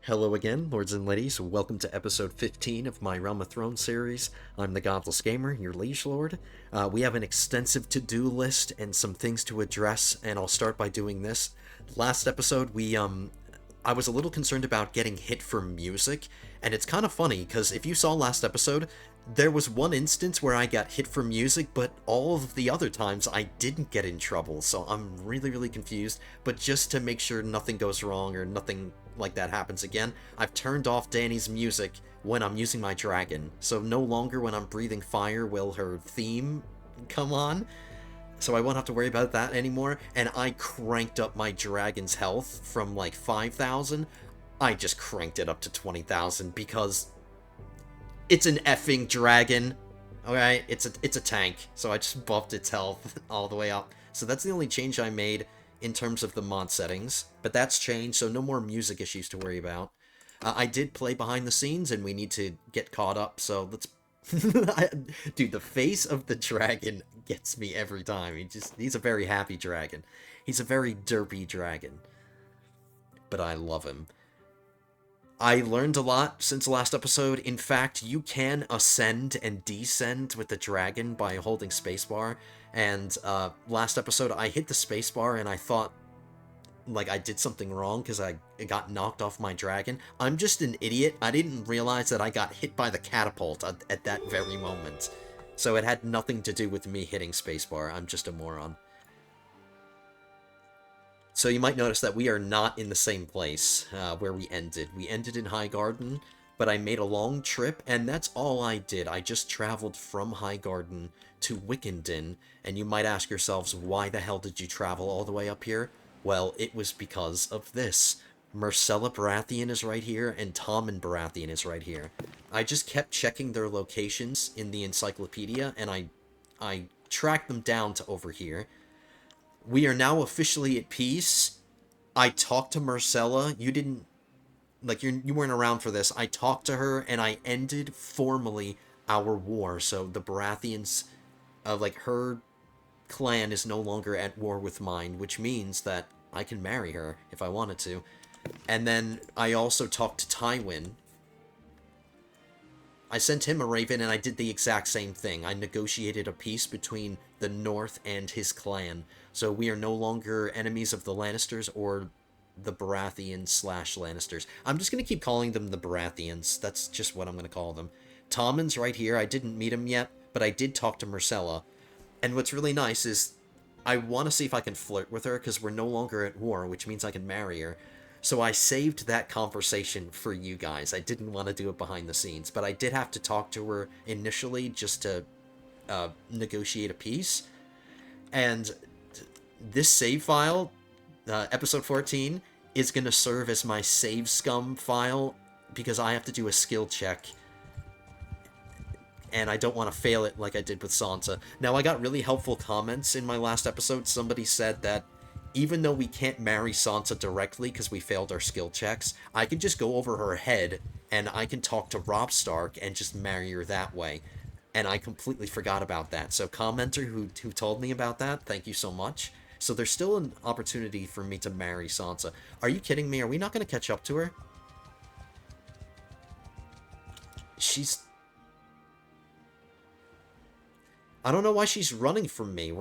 Hello again, lords and ladies. Welcome to episode 15 of my Realm of Thrones series. I'm the Godless Gamer, your liege lord. We have an extensive to-do list and some things to address, and I'll start by doing this. Last episode, I was a little concerned about getting hit for music, and it's kind of funny, because if you saw last episode, there was one instance where I got hit for music, but all of the other times I didn't get in trouble, so I'm really confused. But just to make sure nothing goes wrong or nothing like that happens again, I've turned off Dany's music when I'm using my dragon, so no longer when I'm breathing fire will her theme come on, so I won't have to worry about that anymore. And I cranked up my dragon's health from like 5,000. I just cranked it up to 20,000 because it's an effing dragon. Alright, it's a tank, so I just buffed its health all the way up. So that's the only change I made in terms of the mod settings, but that's changed, so no more music issues to worry about. I did play behind the scenes, and we need to get caught up, so let's... Dude, the face of the dragon gets me every time. He's a very happy dragon. He's a very derpy dragon. But I love him. I learned a lot since the last episode. In fact, you can ascend and descend with the dragon by holding spacebar. And last episode, I hit the spacebar and I thought, like, I did something wrong because I got knocked off my dragon. I'm just an idiot. I didn't realize that I got hit by the catapult at that very moment. So it had nothing to do with me hitting spacebar. I'm just a moron. So you might notice that we are not in the same place where we ended. We ended in Highgarden, but I made a long trip, and that's all I did. I just traveled from Highgarden to Wickenden, and you might ask yourselves, why the hell did you travel all the way up here? Well, it was because of this. Myrcella Baratheon is right here, and Tommen Baratheon is right here. I just kept checking their locations in the encyclopedia, and I tracked them down to over here. We are now officially at peace. I talked to Myrcella. You didn't... Like, you weren't around for this. I talked to her, and I ended formally our war. So the Baratheons, her clan is no longer at war with mine, which means that I can marry her if I wanted to. And then I also talked to Tywin. I sent him a raven, and I did the exact same thing. I negotiated a peace between the North and his clan. So we are no longer enemies of the Lannisters or the Baratheons/Lannisters. I'm just going to keep calling them the Baratheons. That's just what I'm going to call them. Tommen's right here. I didn't meet him yet, but I did talk to Myrcella. And what's really nice is I want to see if I can flirt with her, because we're no longer at war, which means I can marry her. So I saved that conversation for you guys. I didn't want to do it behind the scenes, but I did have to talk to her initially just to negotiate a peace. And this save file, episode 14, is going to serve as my save scum file, because I have to do a skill check. And I don't want to fail it like I did with Sansa. Now, I got really helpful comments in my last episode. Somebody said that even though we can't marry Sansa directly because we failed our skill checks, I can just go over her head and I can talk to Robb Stark and just marry her that way. And I completely forgot about that. So commenter who told me about that, thank you so much. So there's still an opportunity for me to marry Sansa. Are you kidding me? Are we not going to catch up to her? I don't know why she's running from me.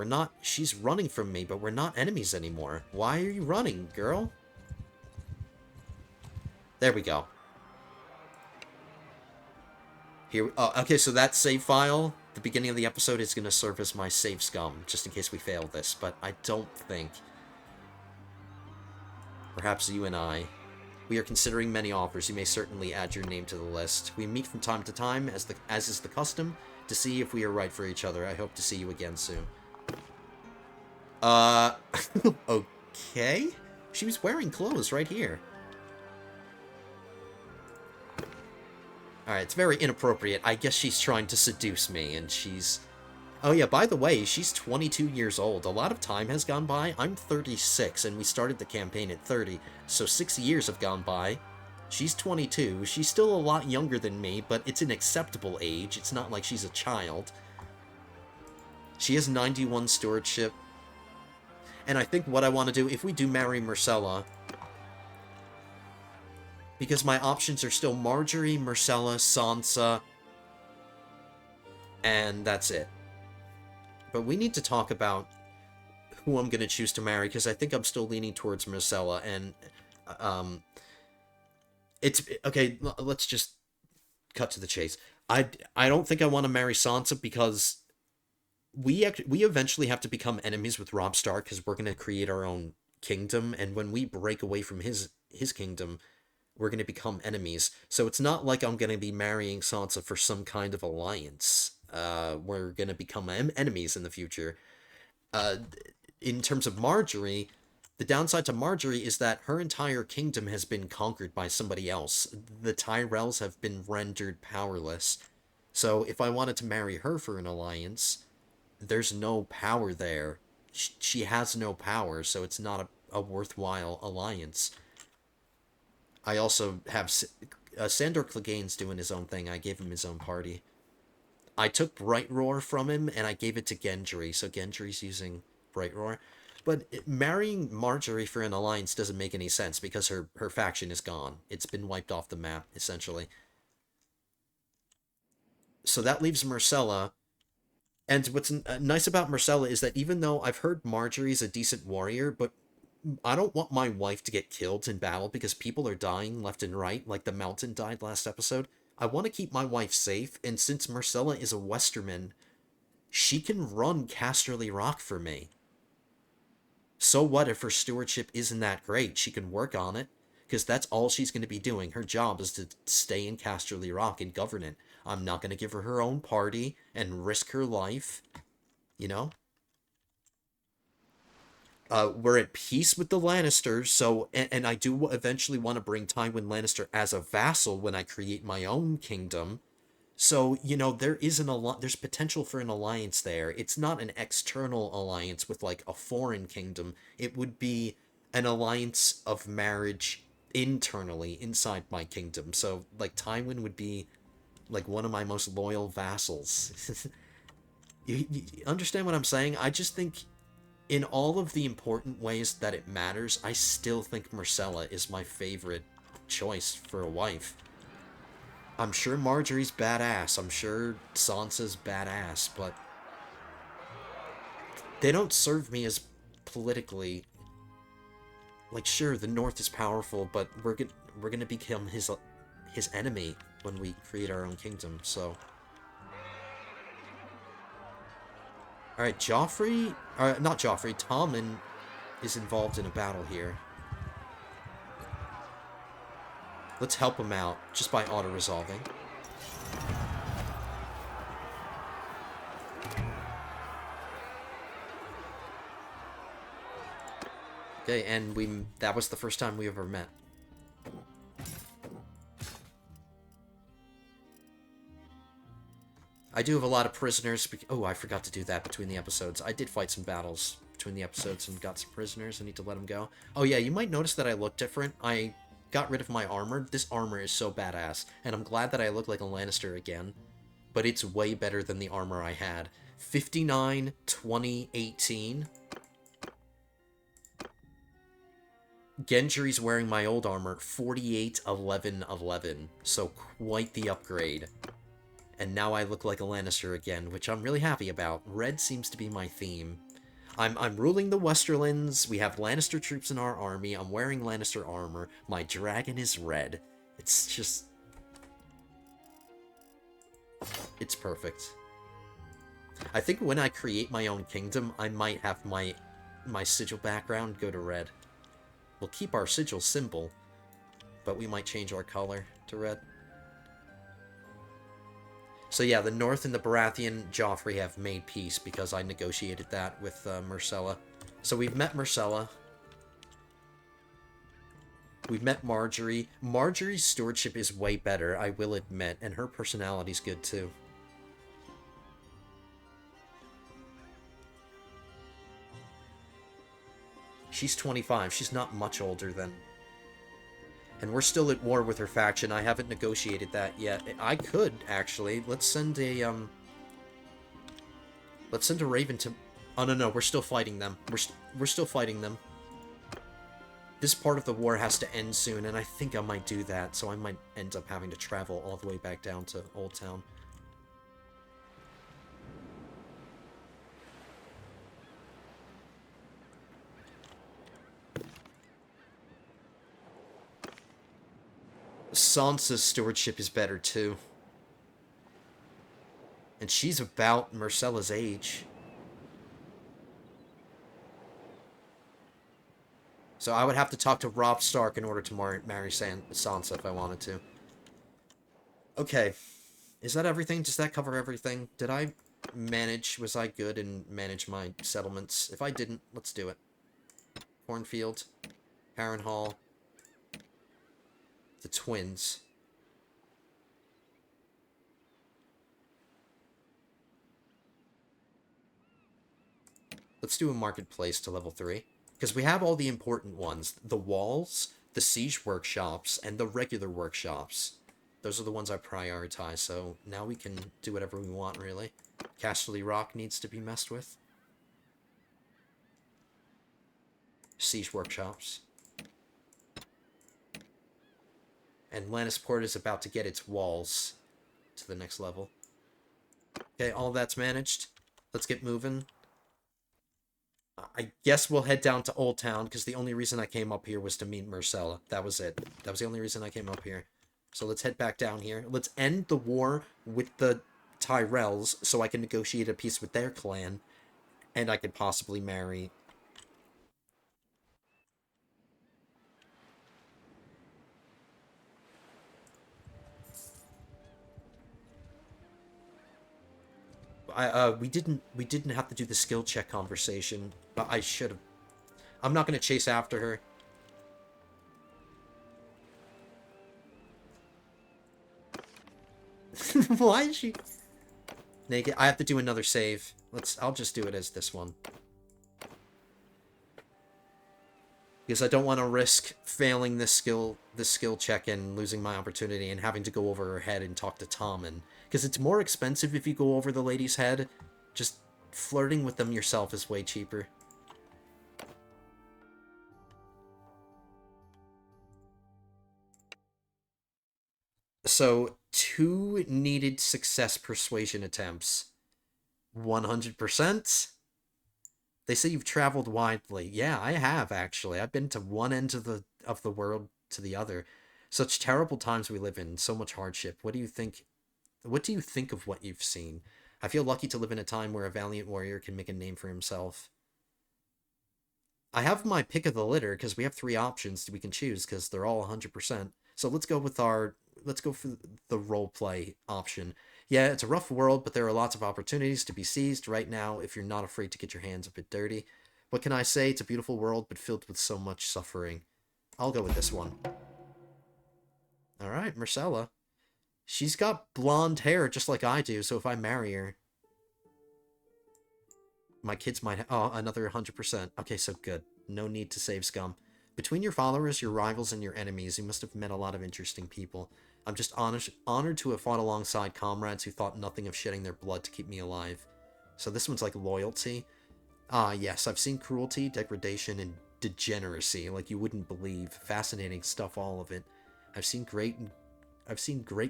She's running from me, but we're not enemies anymore. Why are you running, girl? There we go. Here, okay, so that save file, the beginning of the episode, is going to serve as my save scum, just in case we fail this, but I don't think. Perhaps you and I. We are considering many offers. You may certainly add your name to the list. We meet from time to time, as is the custom, to see if we are right for each other. I hope to see you again soon. Okay? She was wearing clothes right here. Alright, it's very inappropriate. I guess she's trying to seduce me, and she's... Oh yeah, by the way, she's 22 years old. A lot of time has gone by. I'm 36, and we started the campaign at 30, so 6 years have gone by. She's 22. She's still a lot younger than me, but it's an acceptable age. It's not like she's a child. She has 91 stewardship. And I think what I want to do, if we do marry Myrcella, Because my options are still Marjorie, Myrcella, Sansa, and that's it. But we need to talk about who I'm going to choose to marry, because I think I'm still leaning towards Myrcella, and it's okay. Let's just cut to the chase. I don't think I want to marry Sansa because we eventually have to become enemies with Robb Stark because we're going to create our own kingdom, and when we break away from his kingdom, we're going to become enemies. So it's not like I'm going to be marrying Sansa for some kind of alliance. We're going to become enemies in the future. In terms of Marjorie, the downside to Marjorie is that her entire kingdom has been conquered by somebody else. The Tyrells have been rendered powerless. So if I wanted to marry her for an alliance, there's no power there. She has no power, so it's not a worthwhile alliance. I also have Sandor Clegane's doing his own thing. I gave him his own party. I took Bright Roar from him, and I gave it to Gendry, so Gendry's using Bright Roar. But marrying Marjorie for an alliance doesn't make any sense, because her faction is gone. It's been wiped off the map, essentially. So that leaves Myrcella. And what's nice about Myrcella is that even though I've heard Marjorie's a decent warrior, but I don't want my wife to get killed in battle because people are dying left and right, like the Mountain died last episode. I want to keep my wife safe, and since Myrcella is a Westerman, she can run Casterly Rock for me. So what if her stewardship isn't that great? She can work on it, because that's all she's going to be doing. Her job is to stay in Casterly Rock and govern it. I'm not going to give her her own party and risk her life, you know? We're at peace with the Lannisters, so, and I do eventually want to bring Tywin Lannister as a vassal when I create my own kingdom. So, you know, there's potential for an alliance there. It's not an external alliance with, like, a foreign kingdom. It would be an alliance of marriage internally, inside my kingdom. So, like, Tywin would be, like, one of my most loyal vassals. You understand what I'm saying? I just think in all of the important ways that it matters, I still think Myrcella is my favorite choice for a wife. I'm sure Marjorie's badass, I'm sure Sansa's badass, but they don't serve me as politically. Like, sure, the North is powerful, but we're gonna become his enemy when we create our own kingdom, so... Alright, Joffrey... not Joffrey, Tommen is involved in a battle here. Let's help him out, just by auto-resolving. Okay, and that was the first time we ever met. I do have a lot of prisoners. Oh, I forgot to do that between the episodes. I did fight some battles between the episodes and got some prisoners. I need to let them go. Oh yeah, you might notice that I look different. I got rid of my armor. This armor is so badass, and I'm glad that I look like a Lannister again. But it's way better than the armor I had. 59, 20, 18. Gendry's wearing my old armor. 48, 11, 11. So quite the upgrade. And now I look like a Lannister again, which I'm really happy about. Red seems to be my theme. I'm ruling the Westerlands, we have Lannister troops in our army, I'm wearing Lannister armor, my dragon is red. It's just... it's perfect. I think when I create my own kingdom, I might have my sigil background go to red. We'll keep our sigil symbol, but we might change our color to red. So yeah, the North and the Baratheon Joffrey have made peace because I negotiated that with Myrcella. So we've met Myrcella. We've met Marjorie. Marjorie's stewardship is way better, I will admit, and her personality's good too. She's 25. She's not much older than... And we're still at war with her faction. I haven't negotiated that yet. I could, actually. Let's send a Raven to... Oh, no, we're still fighting them. We're still fighting them. This part of the war has to end soon, and I think I might do that, so I might end up having to travel all the way back down to Oldtown. Sansa's stewardship is better, too. And she's about Myrcella's age. So I would have to talk to Robb Stark in order to marry Sansa if I wanted to. Okay. Is that everything? Does that cover everything? Did I manage? Was I good and manage my settlements? If I didn't, let's do it. Cornfield. Harrenhal. The twins. Let's do a marketplace to level 3. Because we have all the important ones. The walls, the siege workshops, and the regular workshops. Those are the ones I prioritize, so now we can do whatever we want, really. Casterly Rock needs to be messed with. Siege workshops. And Lannisport is about to get its walls to the next level. Okay, all that's managed. Let's get moving. I guess we'll head down to Oldtown, because the only reason I came up here was to meet Myrcella. That was it. That was the only reason I came up here. So let's head back down here. Let's end the war with the Tyrells, so I can negotiate a peace with their clan, and I could possibly marry... we didn't have to do the skill check conversation, but I should have. I'm not gonna chase after her. Why is she naked? I have to do another save. I'll just do it as this one. Because I don't want to risk failing this skill check and losing my opportunity and having to go over her head and talk to Tommen. Because it's more expensive if you go over the lady's head. Just flirting with them yourself is way cheaper. So, 2 needed success persuasion attempts. 100%? They say you've traveled widely. Yeah, I have, actually. I've been to one end of the world to the other. Such terrible times we live in, so much hardship. What do you think of what you've seen? I feel lucky to live in a time where a valiant warrior can make a name for himself. I have my pick of the litter, because we have 3 options we can choose, because they're all 100%. So let's go for the roleplay option. Yeah, it's a rough world, but there are lots of opportunities to be seized right now if you're not afraid to get your hands a bit dirty. What can I say? It's a beautiful world, but filled with so much suffering. I'll go with this one. Alright, Myrcella. She's got blonde hair just like I do, so if I marry her... My kids might... Oh, another 100%. Okay, so good. No need to save scum. Between your followers, your rivals, and your enemies, you must have met a lot of interesting people. I'm just honored to have fought alongside comrades who thought nothing of shedding their blood to keep me alive. So this one's like loyalty. Ah, yes, I've seen cruelty, degradation, and degeneracy like you wouldn't believe. Fascinating stuff, all of it. I've seen great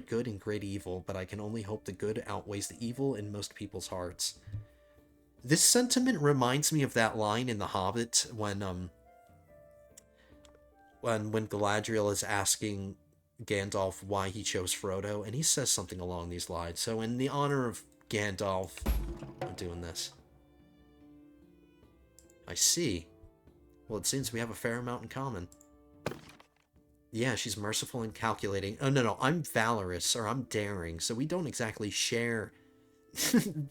good and great evil, but I can only hope the good outweighs the evil in most people's hearts. This sentiment reminds me of that line in The Hobbit when Galadriel is asking Gandalf why he chose Frodo, and he says something along these lines. So in the honor of Gandalf, I'm doing this. I see. Well, it seems we have a fair amount in common. Yeah, she's merciful and calculating. Oh, no, I'm valorous, or I'm daring, so we don't exactly share...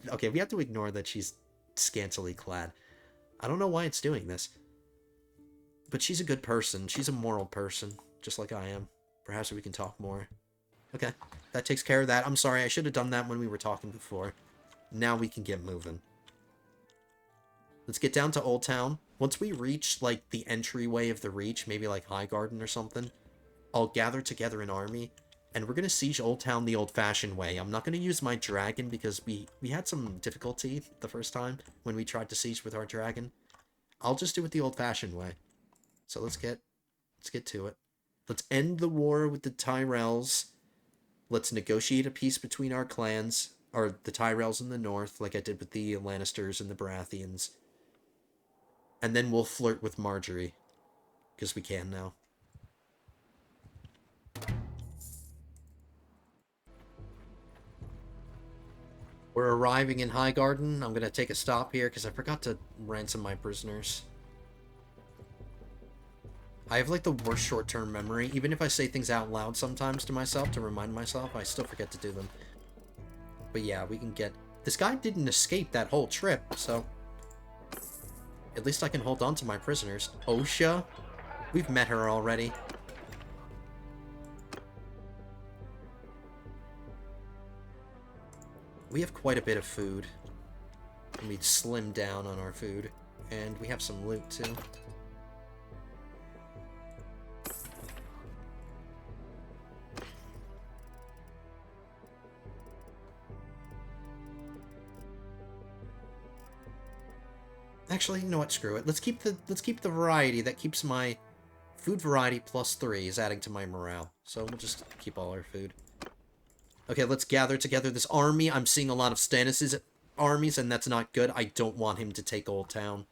Okay, we have to ignore that she's scantily clad. I don't know why it's doing this. But she's a good person. She's a moral person, just like I am. Perhaps we can talk more. Okay, that takes care of that. I'm sorry, I should have done that when we were talking before. Now we can get moving. Let's get down to Oldtown. Once we reach, like, the entryway of the Reach, maybe like Highgarden or something, I'll gather together an army, and we're going to siege Oldtown the old-fashioned way. I'm not going to use my dragon because we had some difficulty the first time when we tried to siege with our dragon. I'll just do it the old-fashioned way. So let's get Let's get to it. Let's end the war with the Tyrells. Let's negotiate a peace between our clans, or the Tyrells in the north, like I did with the Lannisters and the Baratheons. And then we'll flirt with Marjorie, because we can now. We're arriving in Highgarden. I'm going to take a stop here, because I forgot to ransom my prisoners. I have, like, the worst short-term memory. Even if I say things out loud sometimes to myself to remind myself, I still forget to do them. But yeah, we can get... This guy didn't escape that whole trip, so... At least I can hold on to my prisoners. Osha? We've met her already. We have quite a bit of food. And we'd slim down on our food. And we have some loot, too. Actually, you know what? Screw it. Let's keep the variety. That keeps my food variety +3 is adding to my morale. So we'll just keep all our food. Okay, let's gather together this army. I'm seeing a lot of Stannis' armies, and that's not good. I don't want him to take Oldtown.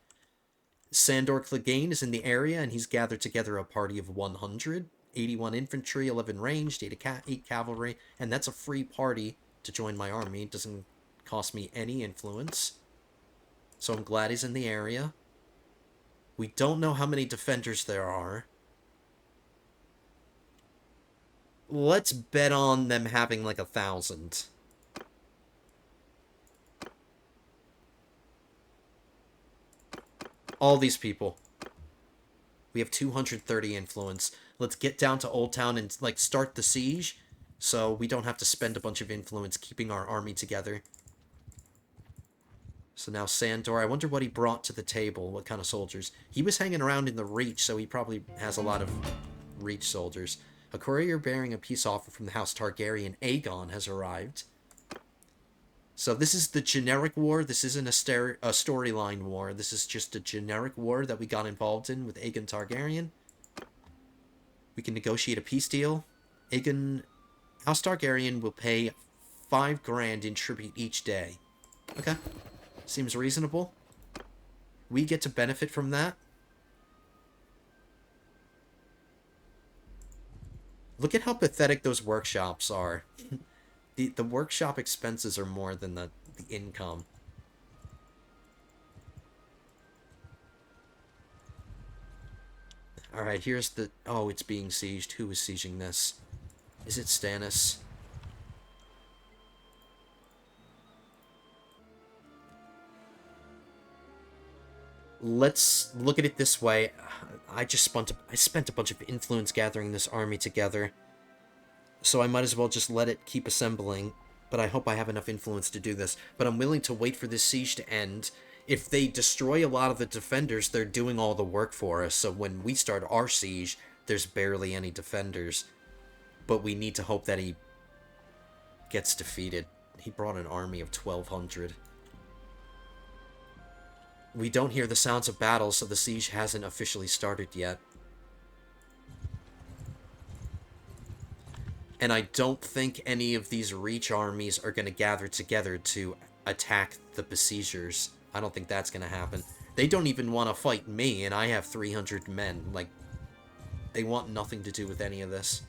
Sandor Clegane is in the area, and he's gathered together a party of 100. 81 infantry, 11 ranged, 8 cavalry, and that's a free party to join my army. It doesn't cost me any influence. So I'm glad he's in the area. We don't know how many defenders there are. Let's bet on them having like 1,000. All these people. We have 230 influence. Let's get down to Oldtown and like start the siege, so we don't have to spend a bunch of influence keeping our army together. So now Sandor, I wonder what he brought to the table, what kind of soldiers. He was hanging around in the Reach, so he probably has a lot of Reach soldiers. A courier bearing a peace offer from the House Targaryen, Aegon, has arrived. So this is the generic war. This isn't a storyline war. This is just a generic war that we got involved in with Aegon Targaryen. We can negotiate a peace deal. House Targaryen will pay 5 grand in tribute each day. Okay. Seems reasonable. We get to benefit from that. Look at how pathetic those workshops are. The workshop expenses are more than the income. Alright, here's the... Oh, it's being sieged. Who is sieging this? Is it Stannis? Let's look at it this way. I spent a bunch of influence gathering this army together. So I might as well just let it keep assembling. But I hope I have enough influence to do this. But I'm willing to wait for this siege to end. If they destroy a lot of the defenders, they're doing all the work for us. So when we start our siege, there's barely any defenders. But we need to hope that he gets defeated. He brought an army of 1,200. We don't hear the sounds of battle, so the siege hasn't officially started yet. And I don't think any of these Reach armies are going to gather together to attack the besiegers. I don't think that's going to happen. They don't even want to fight me, and I have 300 men. Like, they want nothing to do with any of this.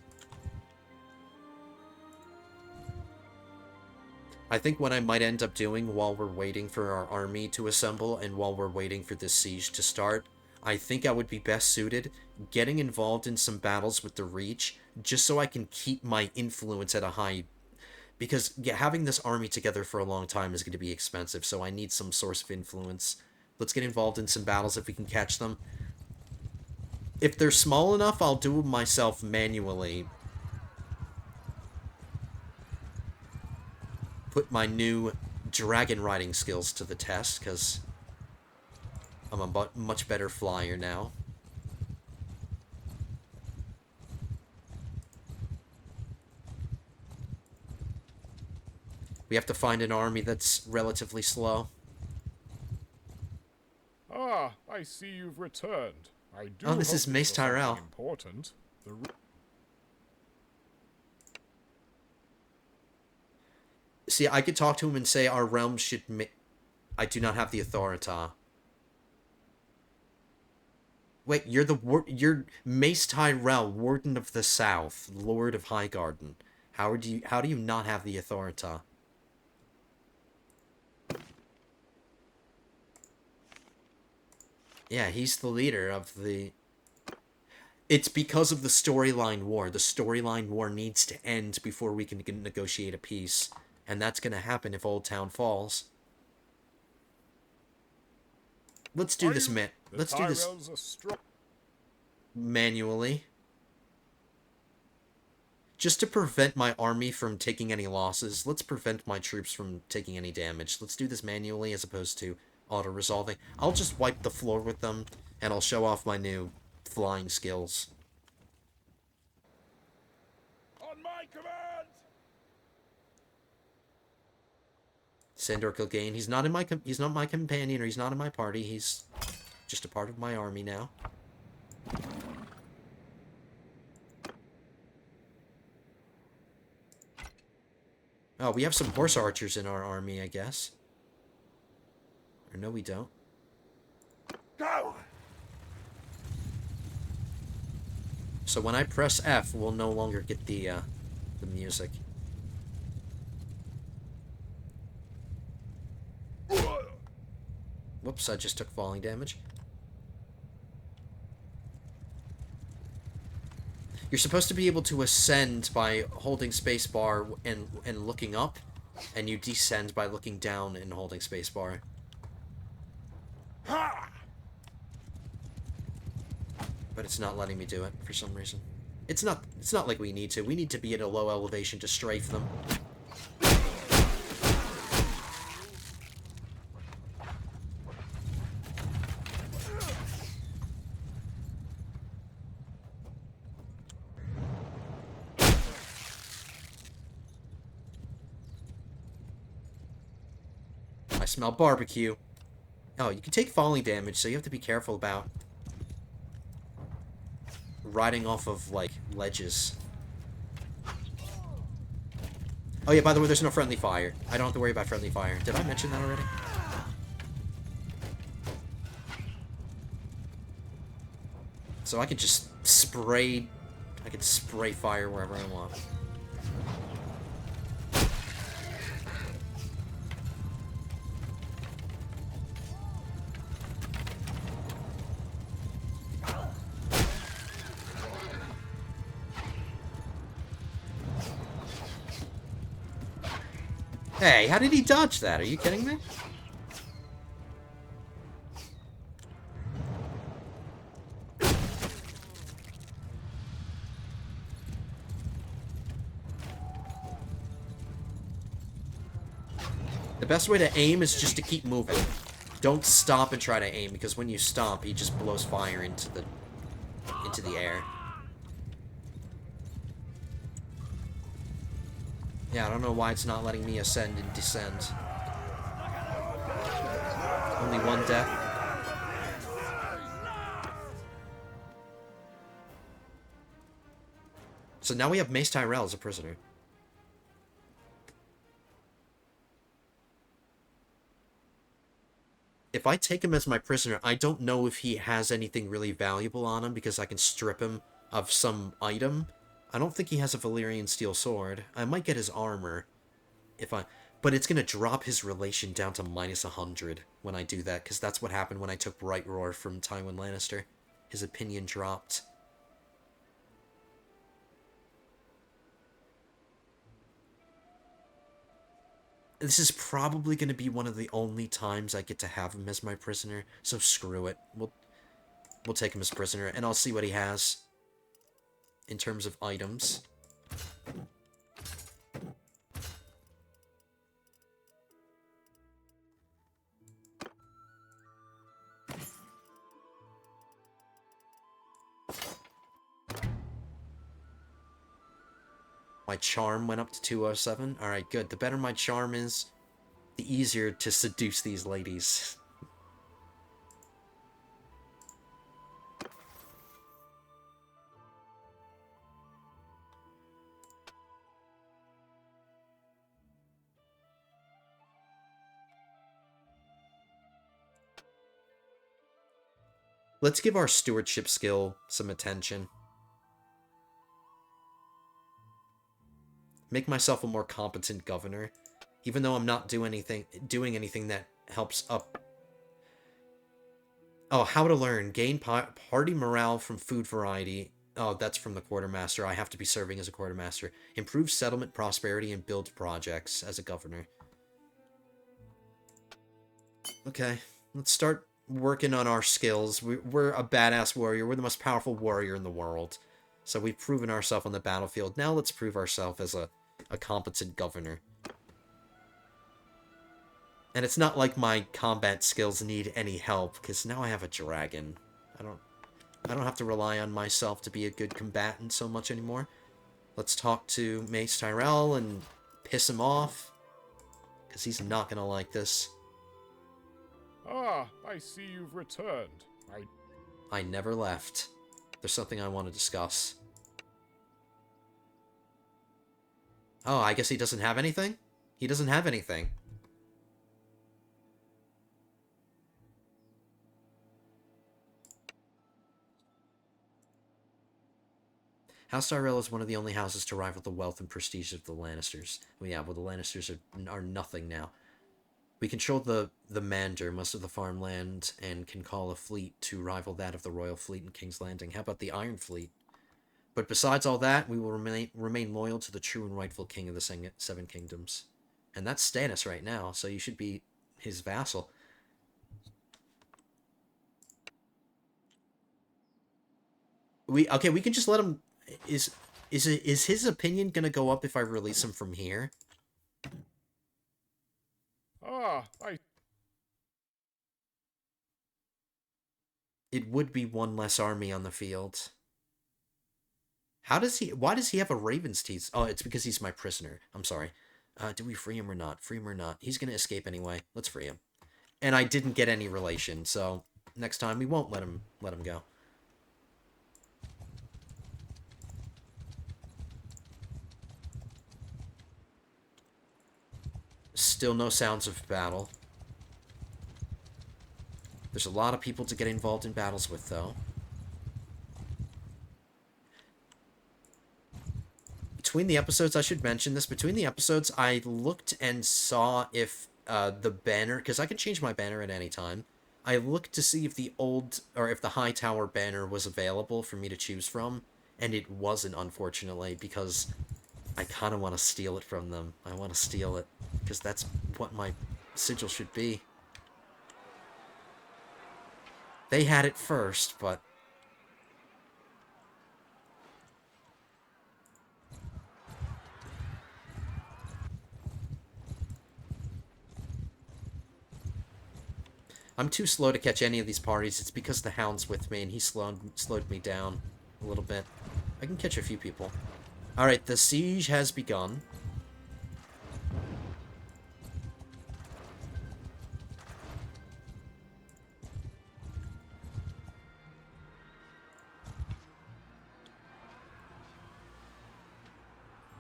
I think what I might end up doing while we're waiting for our army to assemble and while we're waiting for this siege to start, I think I would be best suited getting involved in some battles with the Reach, just so I can keep my influence at a high... Because having this army together for a long time is going to be expensive, so I need some source of influence. Let's get involved in some battles if we can catch them. If they're small enough, I'll do them myself manually. Put my new dragon riding skills to the test, because I'm a much better flyer now. We have to find an army that's relatively slow. Ah, I see you've returned. I do Oh, this hope is it's Mace for something Tyrell. important. See, I could talk to him and say our realm should I do not have the authority. Wait, you're Mace Tyrell, Warden of the South, Lord of Highgarden. How do you not have the authority? Yeah, he's the leader of the... It's because of the storyline war. The storyline war needs to end before we can negotiate a peace. And that's going to happen if Oldtown falls. Let's do this, man. Let's do this manually. Just to prevent my army from taking any losses, let's prevent my troops from taking any damage. Let's do this manually as opposed to auto-resolving. I'll just wipe the floor with them, and I'll show off my new flying skills. On my command! Sandor Kilgane, he's not my companion, or he's not in my party. He's just a part of my army now. Oh, we have some horse archers in our army, I guess. Or no, we don't. Go! So when I press F, we'll no longer get the music. Whoops, I just took falling damage. You're supposed to be able to ascend by holding spacebar and looking up, and you descend by looking down and holding spacebar. But it's not letting me do it for some reason. It's not like we need to. We need to be at a low elevation to strafe them. I smell barbecue. Oh, you can take falling damage, so you have to be careful about riding off of, like, ledges. Oh yeah, by the way, there's no friendly fire. I don't have to worry about friendly fire. Did I mention that already? So I could just spray... I could spray fire wherever I want. Hey, how did he dodge that? Are you kidding me? The best way to aim is just to keep moving. Don't stop and try to aim, because when you stop, he just blows fire into the air. Yeah, I don't know why it's not letting me ascend and descend. Only one death. So now we have Mace Tyrell as a prisoner. If I take him as my prisoner, I don't know if he has anything really valuable on him, because I can strip him of some item. I don't think he has a Valyrian steel sword. I might get his armor. But it's gonna drop his relation down to -100 when I do that, because that's what happened when I took Bright Roar from Tywin Lannister. His opinion dropped. This is probably going to be one of the only times I get to have him as my prisoner, so screw it. We'll take him as prisoner, and I'll see what he has in terms of items. My charm went up to 207. Alright, good. The better my charm is, the easier to seduce these ladies. Let's give our stewardship skill some attention. Make myself a more competent governor, even though I'm not doing anything that helps up. Oh, how to learn. Gain party morale from food variety. Oh, that's from the quartermaster. I have to be serving as a quartermaster. Improve settlement prosperity and build projects as a governor. Okay, let's start working on our skills. We're a badass warrior. We're the most powerful warrior in the world. So we've proven ourselves on the battlefield. Now let's prove ourselves as a competent governor. And it's not like my combat skills need any help, because now I have a dragon. I don't have to rely on myself to be a good combatant so much anymore. Let's talk to Mace Tyrell and piss him off, because he's not going to like this. Ah, I see you've returned. I never left. There's something I want to discuss. Oh, I guess he doesn't have anything? He doesn't have anything. House Tyrell is one of the only houses to rival the wealth and prestige of the Lannisters. Well, yeah, well, the Lannisters are nothing now. We control the Mander, most of the farmland, and can call a fleet to rival that of the Royal Fleet in King's Landing. How about the Iron Fleet? But besides all that, we will remain loyal to the true and rightful king of the Seven Kingdoms. And that's Stannis right now, so you should be his vassal. We can just let him... Is his opinion gonna go up if I release him from here? It would be one less army on the field. Why does he have a Raven's Teeth? Oh, it's because he's my prisoner. I'm sorry. Do we free him or not? Free him or not? He's gonna escape anyway. Let's free him. And I didn't get any relation, so next time we won't let him go. Still no sounds of battle. There's a lot of people to get involved in battles with, though. Between the episodes, I should mention this, between the episodes, I looked and saw if the banner, because I can change my banner at any time. I looked to see if if the High Tower banner was available for me to choose from, and it wasn't, unfortunately, because I kind of want to steal it from them. I want to steal it, because that's what my sigil should be. They had it first, but... I'm too slow to catch any of these parties. It's because the Hound's with me, and he slowed me down a little bit. I can catch a few people. Alright, the siege has begun.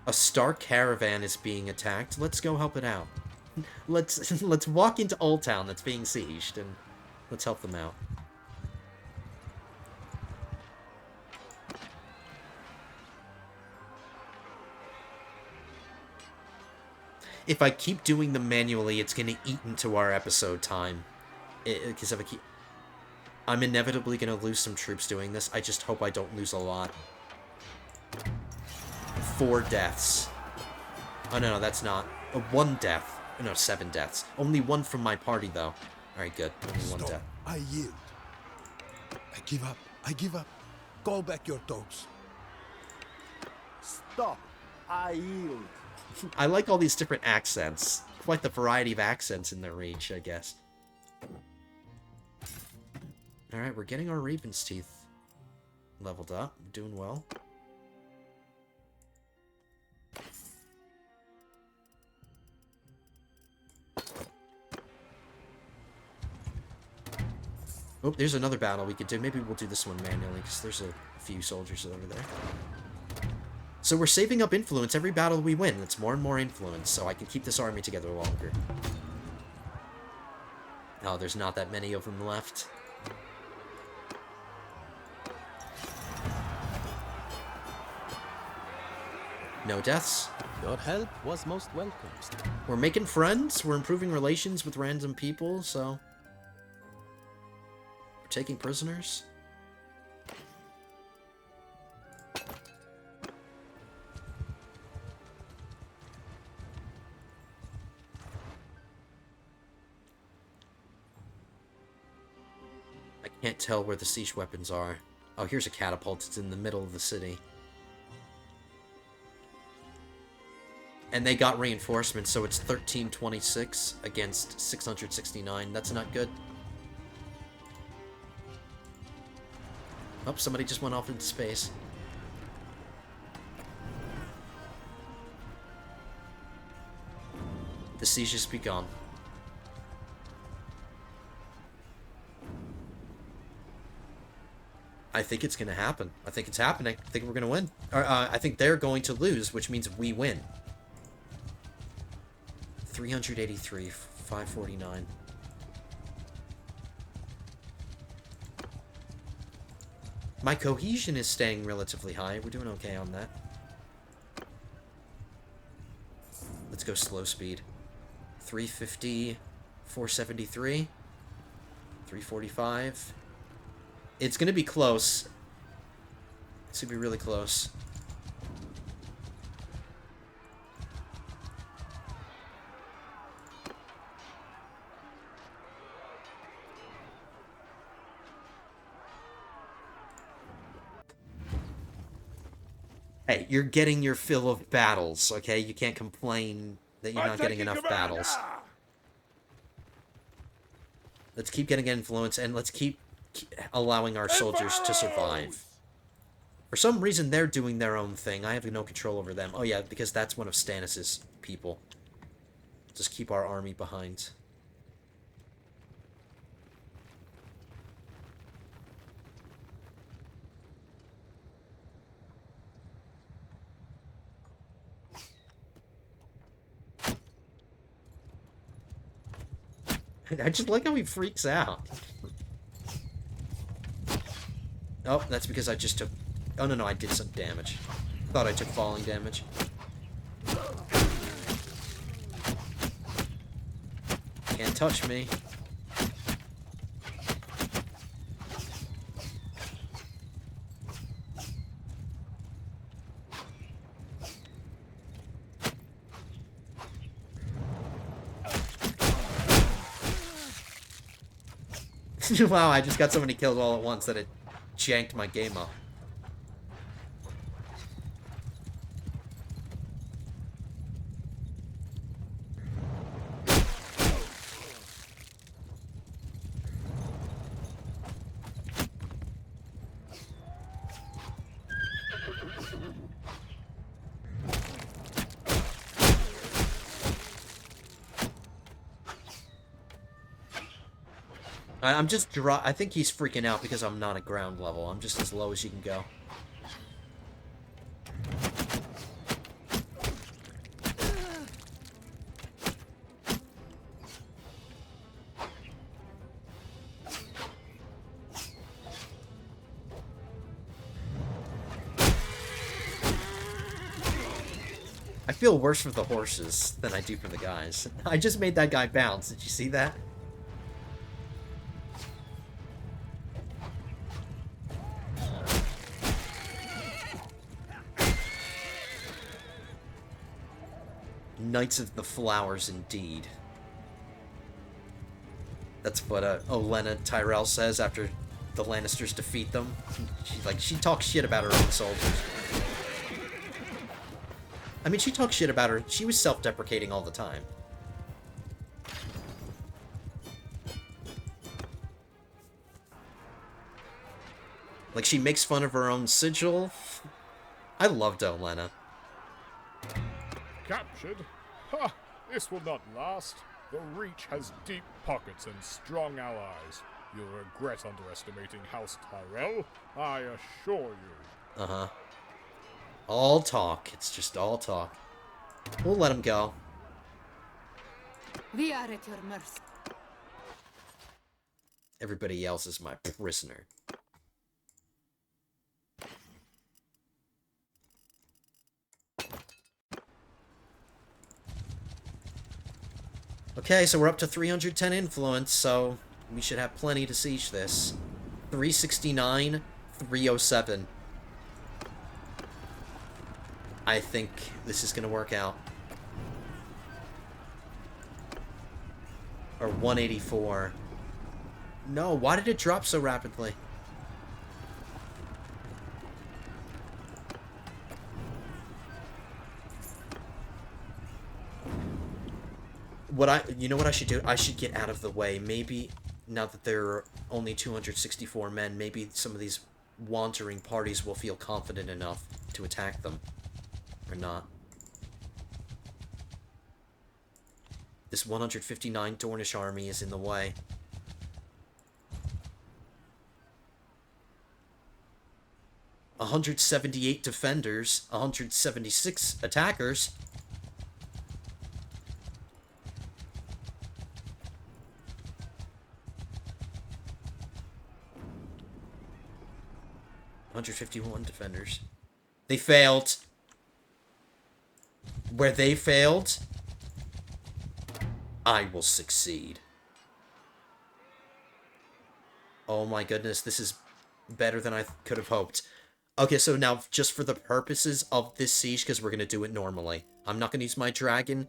A Stark caravan is being attacked. Let's go help it out. Let's walk into Oldtown that's being sieged, and let's help them out. If I keep doing them manually, it's gonna eat into our episode time. Because if I'm inevitably gonna lose some troops doing this. I just hope I don't lose a lot. 4 deaths. Oh, no, that's not. 1 death. No, 7 deaths. Only 1 from my party, though. Alright, good. Only 1 death. I yield. I give up. I give up. Call back your dogs. Stop. I yield. I like all these different accents. Quite the variety of accents in the Reach, I guess. Alright, we're getting our Raven's Teeth leveled up. Doing well. Oh, there's another battle we could do. Maybe we'll do this one manually, because there's a few soldiers over there. So we're saving up influence every battle we win. It's more and more influence, so I can keep this army together longer. Oh, there's not that many of them left. No deaths. Your help was most welcome. We're making friends. We're improving relations with random people, so... We're taking prisoners. I can't tell where the siege weapons are. Oh, here's a catapult. It's in the middle of the city. And they got reinforcements, so it's 1326 against 669. That's not good. Oh, somebody just went off into space. The siege has begun. I think it's going to happen. I think it's happening. I think we're going to win. I think they're going to lose, which means we win. 383, 549. My cohesion is staying relatively high. We're doing okay on that. Let's go slow speed. 350, 473, 345. It's going to be close. It's going to be really close. Hey, you're getting your fill of battles, okay? You can't complain that you're not getting enough battles. Let's keep getting influence, and let's keep allowing our soldiers to survive. For some reason, they're doing their own thing. I have no control over them. Oh yeah, because that's one of Stannis' people. Just keep our army behind. I just like how he freaks out. Oh, that's because I just took... Oh, no, I did some damage. Thought I took falling damage. Can't touch me. Wow, I just got so many kills all at once that it janked my game up. I'm just I think he's freaking out because I'm not at ground level. I'm just as low as you can go. I feel worse for the horses than I do for the guys. I just made that guy bounce. Did you see that? Knights of the Flowers, indeed. That's what Olenna Tyrell says after the Lannisters defeat them. She talks shit about her own soldiers. I mean, she talks shit about her. She was self-deprecating all the time. Like, she makes fun of her own sigil. I loved Olenna. Captured? Ha! This will not last. The Reach has deep pockets and strong allies. You'll regret underestimating House Tyrell, I assure you. Uh-huh. All talk. It's just all talk. We'll let him go. We are at your mercy. Everybody else is my prisoner. Okay, so we're up to 310 influence, so we should have plenty to siege this. 369, 307. I think this is gonna work out. Or 184. No, why did it drop so rapidly? You know what I should do? I should get out of the way. Maybe, now that there are only 264 men, maybe some of these wandering parties will feel confident enough to attack them. Or not. This 159 Dornish army is in the way. $178 defenders, 176 attackers. $151 defenders. They failed. Where they failed, I will succeed. Oh my goodness, this is better than I could have hoped. Okay, so now, just for the purposes of this siege, because we're going to do it normally, I'm not going to use my dragon.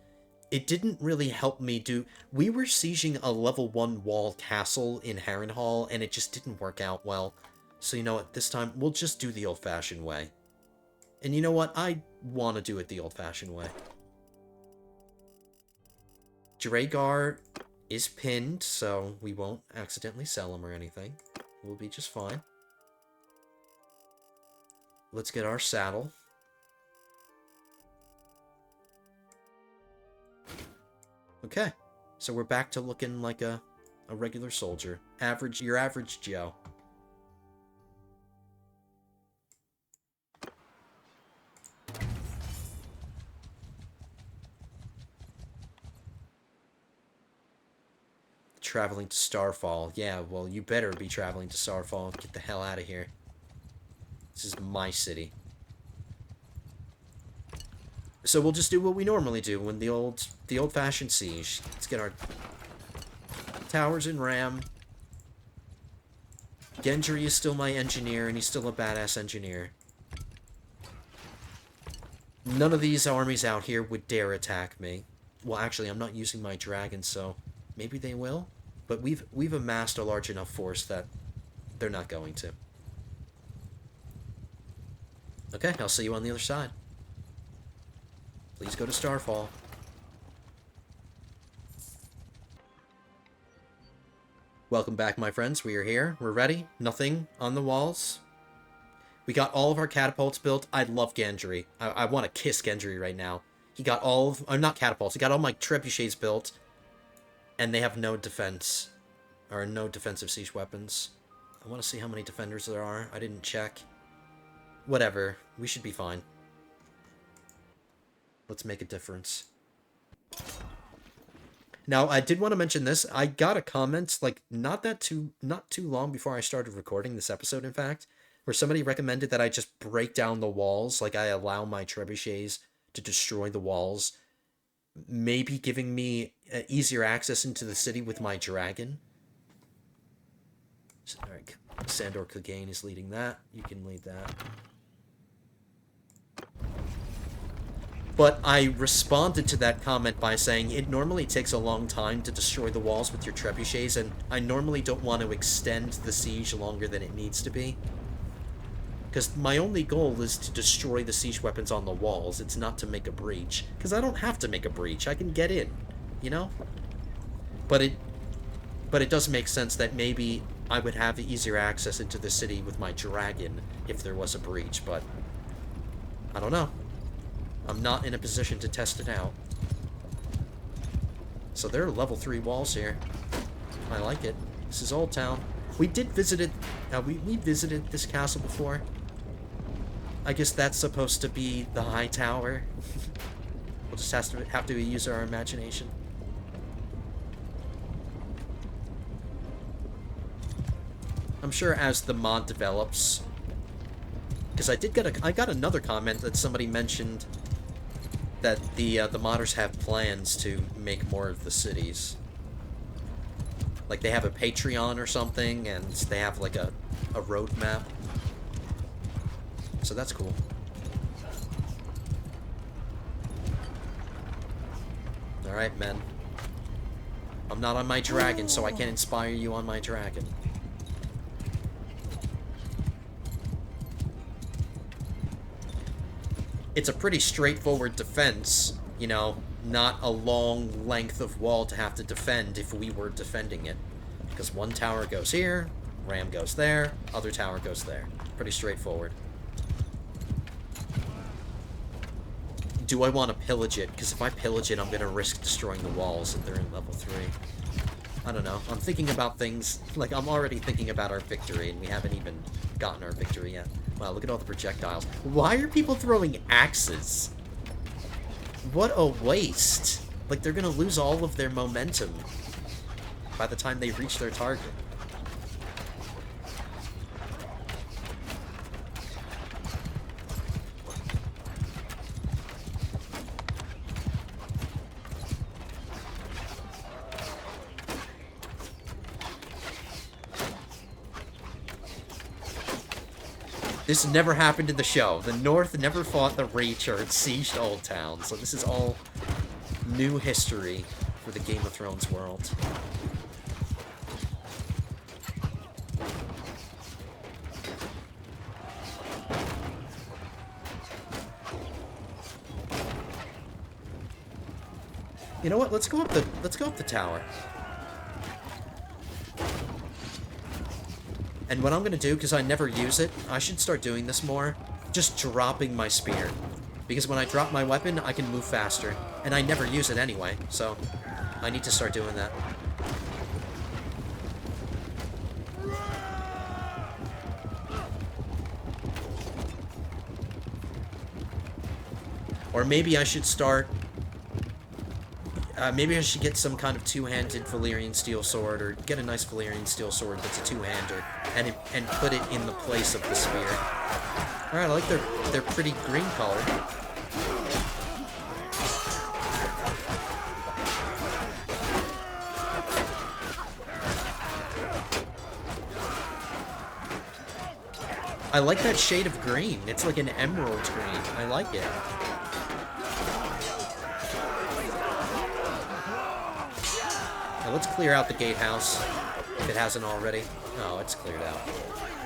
It didn't really help me do... We were sieging a level 1 wall castle in Harrenhal, and it just didn't work out well. So you know what, this time, we'll just do the old-fashioned way. And you know what, I want to do it the old-fashioned way. Dragar is pinned, so we won't accidentally sell him or anything. We'll be just fine. Let's get our saddle. Okay, so we're back to looking like a regular soldier. Your average Joe. Traveling to Starfall. Yeah, well, you better be traveling to Starfall. Get the hell out of here. This is my city. So we'll just do what we normally do when the old-fashioned siege. Let's get our towers in ram. Gendry is still my engineer, and he's still a badass engineer. None of these armies out here would dare attack me. Well, actually, I'm not using my dragon, so maybe they will. But we've amassed a large enough force that they're not going to. Okay, I'll see you on the other side. Please go to Starfall. Welcome back, my friends. We are here. We're ready. Nothing on the walls. We got all of our catapults built. I love Gendry. I want to kiss Gendry right now. He got all of... not catapults. He got all my trebuchets built. And they have no defense. Or no defensive siege weapons. I want to see how many defenders there are. I didn't check. Whatever. We should be fine. Let's make a difference. Now, I did want to mention this. I got a comment, like, not too long before I started recording this episode, in fact, where somebody recommended that I just break down the walls, like I allow my trebuchets to destroy the walls, maybe giving me easier access into the city with my dragon. Alright, Sandor Clegane is leading that. You can lead that. But I responded to that comment by saying it normally takes a long time to destroy the walls with your trebuchets, and I normally don't want to extend the siege longer than it needs to be. Because my only goal is to destroy the siege weapons on the walls. It's not to make a breach. Because I don't have to make a breach. I can get in, you know? But it does make sense that maybe I would have easier access into the city with my dragon if there was a breach, but I don't know. I'm not in a position to test it out. So there are level 3 walls here. I like it. This is Oldtown. We did visit it. We visited this castle before. I guess that's supposed to be the high tower. We'll just have to use our imagination. I'm sure as the mod develops, because I got another comment that somebody mentioned that the modders have plans to make more of the cities. Like, they have a Patreon or something, and they have, like, a roadmap. So that's cool. Alright, men. I'm not on my dragon, so I can't inspire you on my dragon. It's a pretty straightforward defense, you know, not a long length of wall to have to defend if we were defending it. Because one tower goes here, ram goes there, other tower goes there. Pretty straightforward. Do I want to pillage it? Because if I pillage it, I'm going to risk destroying the walls if they're in level 3. I don't know. I'm thinking about things, like, I'm already thinking about our victory, and we haven't even gotten our victory yet. Wow, look at all the projectiles. Why are people throwing axes? What a waste. Like, they're gonna lose all of their momentum by the time they reach their target. This never happened in the show. The North never fought the Reach or sieged Oldtown, so this is all new history for the Game of Thrones world. You know what? Let's go up the tower. And what I'm going to do, because I never use it, I should start doing this more, just dropping my spear. Because when I drop my weapon, I can move faster. And I never use it anyway, so I need to start doing that. Or maybe I should start... maybe I should get some kind of two-handed Valyrian steel sword, or get a nice Valyrian steel sword that's a two-hander, and put it in the place of the spear. Alright, I like their pretty green color. I like that shade of green. It's like an emerald green. I like it. Now let's clear out the gatehouse, if it hasn't already. Oh, it's cleared out.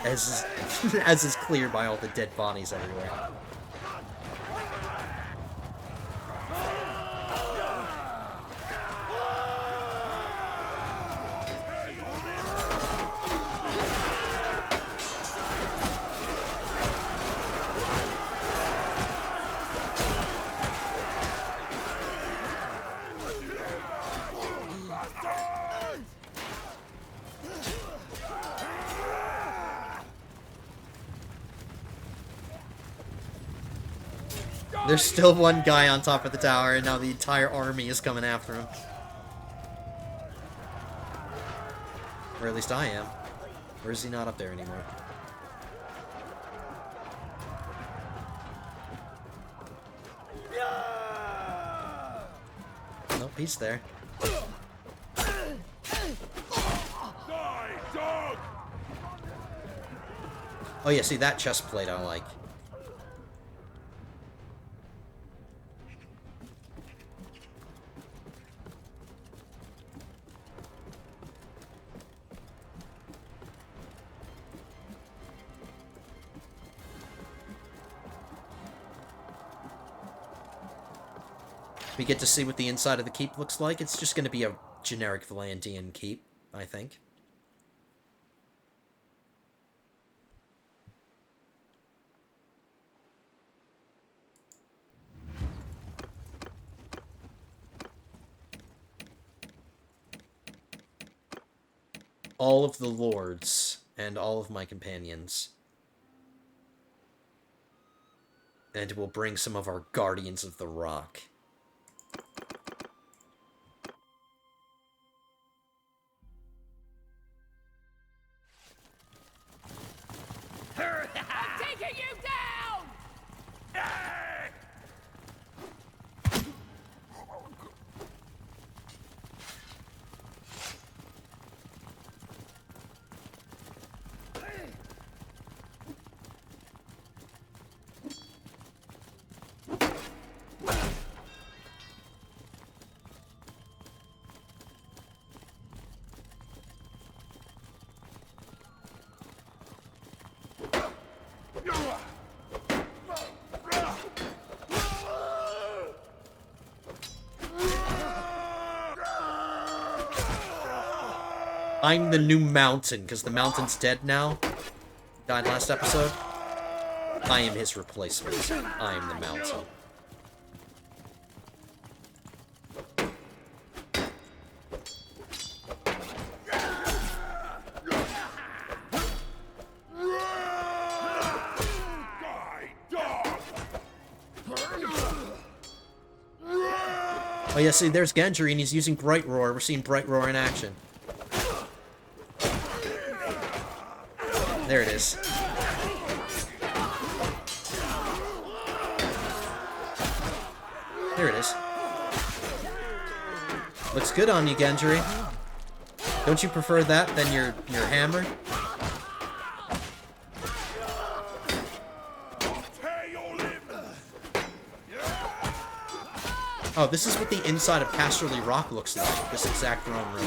As is cleared by all the dead bodies everywhere. There's still one guy on top of the tower, and now the entire army is coming after him. Or at least I am. Or is he not up there anymore? Nope, he's there. Oh yeah, see that chest plate I like. We get to see what the inside of the keep looks like. It's just going to be a generic Valandian keep, I think. All of the lords and all of my companions. And we'll bring some of our guardians of the rock. I'm taking you down! I'm the new mountain, because the mountain's dead now. Died last episode. I am his replacement. I am the mountain. Oh yeah, see, there's Gendry, and he's using Bright Roar. We're seeing Bright Roar in action. There it is. There it is. Looks good on you, Gendry. Don't you prefer that than your hammer? Oh, this is what the inside of Casterly Rock looks like. This exact throne room.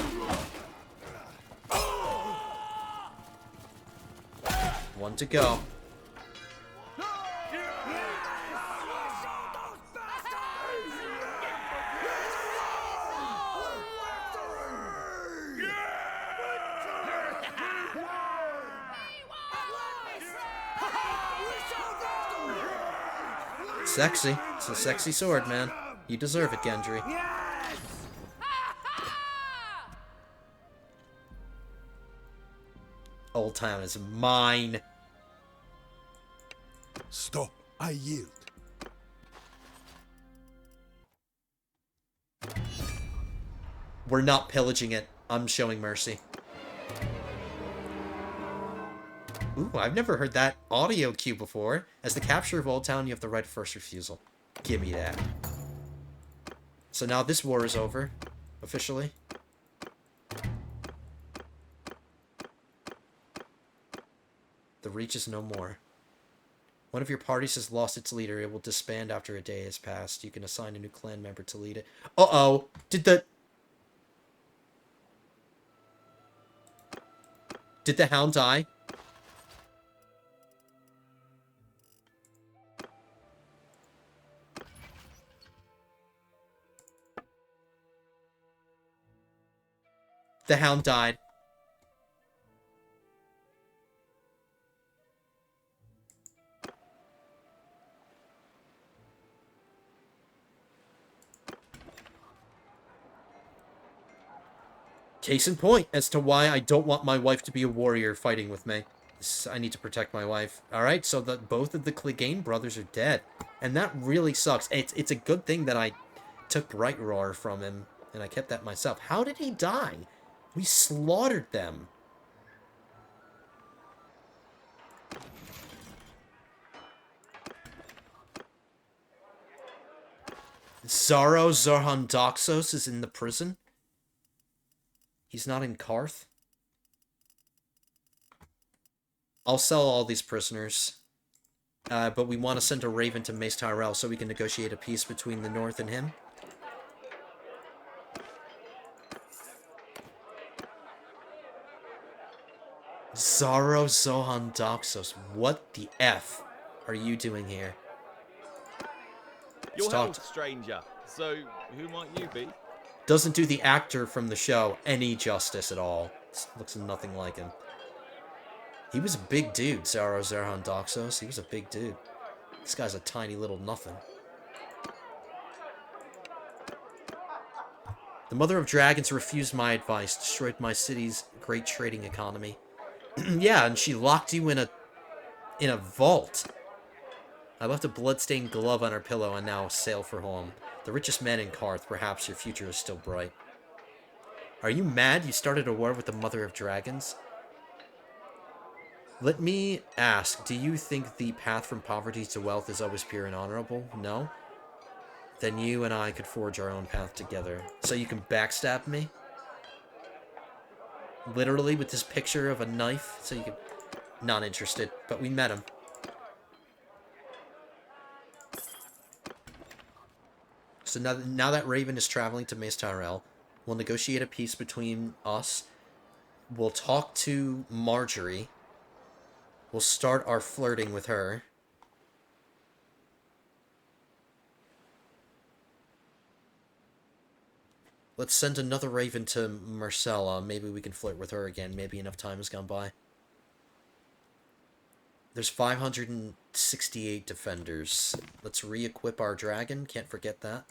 One to go. Sexy. It's a sexy sword, man. You deserve it, Gendry. Oldtown is mine. Stop. I yield. We're not pillaging it. I'm showing mercy. Ooh, I've never heard that audio cue before. As the capture of Oldtown, you have the right of first refusal. Give me that. So now this war is over, officially. The Reach is no more. One of your parties has lost its leader. It will disband after a day has passed. You can assign a new clan member to lead it. Uh-oh! Did the Hound die? The Hound died. Case in point as to why I don't want my wife to be a warrior fighting with me. I need to protect my wife. Alright, so both of the Clegane brothers are dead. And that really sucks. It's a good thing that I took Bright Roar from him, and I kept that myself. How did he die? We slaughtered them. Zaro Zarhandoxos is in the prison? He's not in Karth? I'll sell all these prisoners. But we want to send a Raven to Mace Tyrell so we can negotiate a peace between the North and him. Zaro Zohandoxos, what the F are you doing here? Your health, stranger. So, who might you be? Doesn't do the actor from the show any justice at all. Looks nothing like him. He was a big dude, Zaro Zarhandoxos. He was a big dude. This guy's a tiny little nothing. The Mother of Dragons refused my advice, destroyed my city's great trading economy. Yeah, and she locked you in a vault. I left a bloodstained glove on her pillow and now sail for home. The richest man in Karth, perhaps your future is still bright. Are you mad you started a war with the Mother of Dragons? Let me ask, do you think the path from poverty to wealth is always pure and honorable? No? Then you and I could forge our own path together. So you can backstab me? Literally with this picture of a knife? So you can... Not interested, but we met him. So now that Raven is traveling to Mace Tyrell, we'll negotiate a peace between us. We'll talk to Marjorie. We'll start our flirting with her. Let's send another raven to Marcella. Maybe we can flirt with her again. Maybe enough time has gone by. There's 568 defenders. Let's re-equip our dragon. Can't forget that.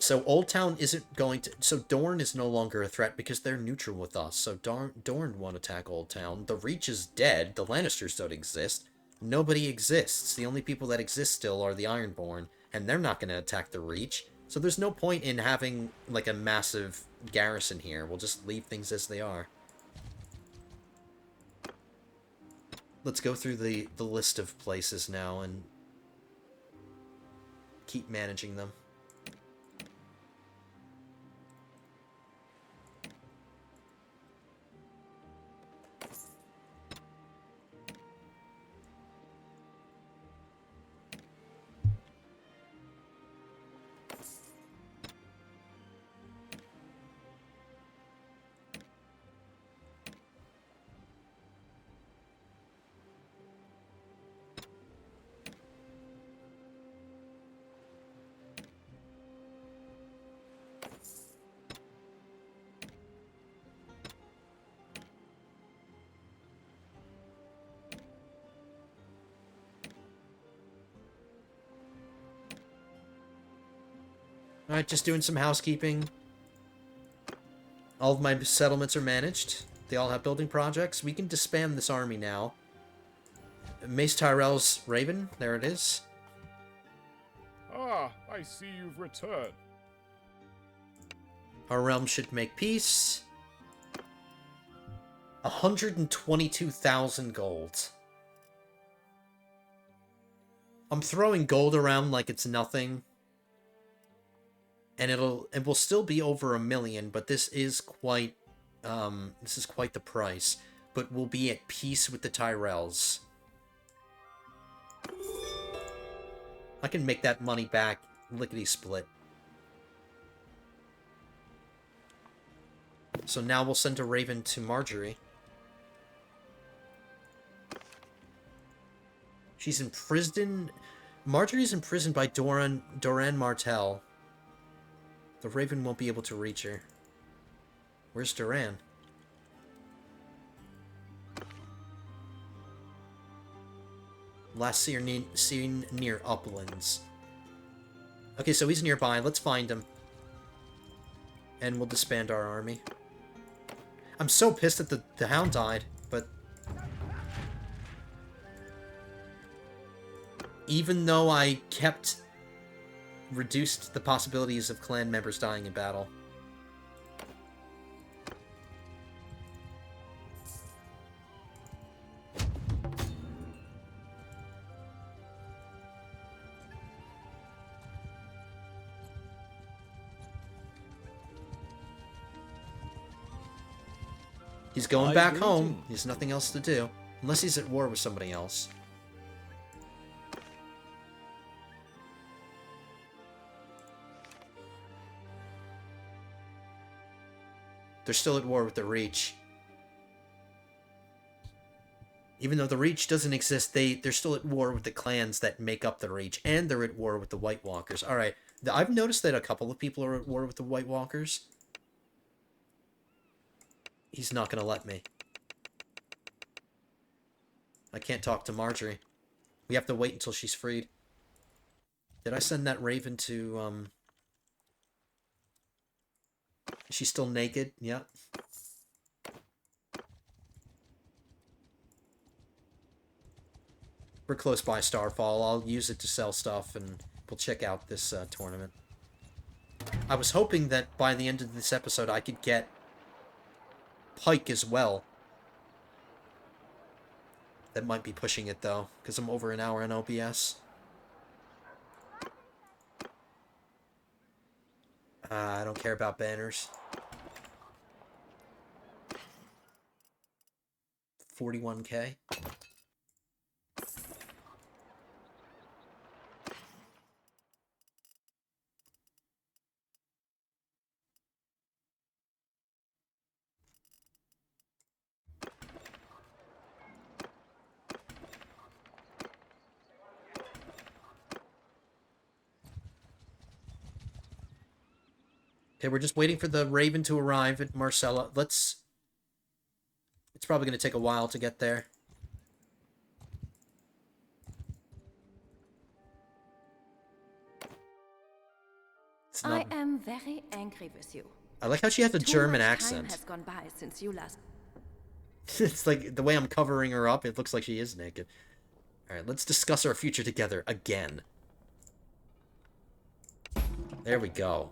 So Oldtown isn't going to... So Dorne is no longer a threat because they're neutral with us. So Dorne won't attack Oldtown. The Reach is dead. The Lannisters don't exist. Nobody exists. The only people that exist still are the Ironborn. And they're not going to attack the Reach. So there's no point in having, like, a massive garrison here. We'll just leave things as they are. Let's go through the list of places now and keep managing them. Alright, just doing some housekeeping. All of my settlements are managed. They all have building projects. We can disband this army now. Mace Tyrell's Raven, there it is. Ah, I see you've returned. Our realm should make peace. 122,000 gold. I'm throwing gold around like it's nothing. And it will still be over 1 million, but this is quite the price. But we'll be at peace with the Tyrells. I can make that money back lickety-split. So now we'll send a raven to Marjorie. She's in prison. Marjorie's imprisoned by Doran Martell. The raven won't be able to reach her. Where's Duran? Last seen near Uplands. Okay, so he's nearby. Let's find him. And we'll disband our army. I'm so pissed that the hound died, but... Even though I reduced the possibilities of clan members dying in battle. He's going back home. He has nothing else to do. Unless he's at war with somebody else. They're still at war with the Reach. Even though the Reach doesn't exist, they're still at war with the clans that make up the Reach. And they're at war with the White Walkers. Alright, I've noticed that a couple of people are at war with the White Walkers. He's not going to let me. I can't talk to Marjorie. We have to wait until she's freed. Did I send that raven to, She's still naked? Yep. We're close by Starfall. I'll use it to sell stuff, and we'll check out this tournament. I was hoping that by the end of this episode I could get Pike as well. That might be pushing it, though, because I'm over an hour in OBS. I don't care about banners. 41k. Okay, we're just waiting for the Raven to arrive at Marcella. Let's... It's probably going to take a while to get there. It's not... I am very angry with you. I like how she has a Too German much accent. time has gone by since you last. It's like, the way I'm covering her up, it looks like she is naked. Alright, let's discuss our future together again. There we go.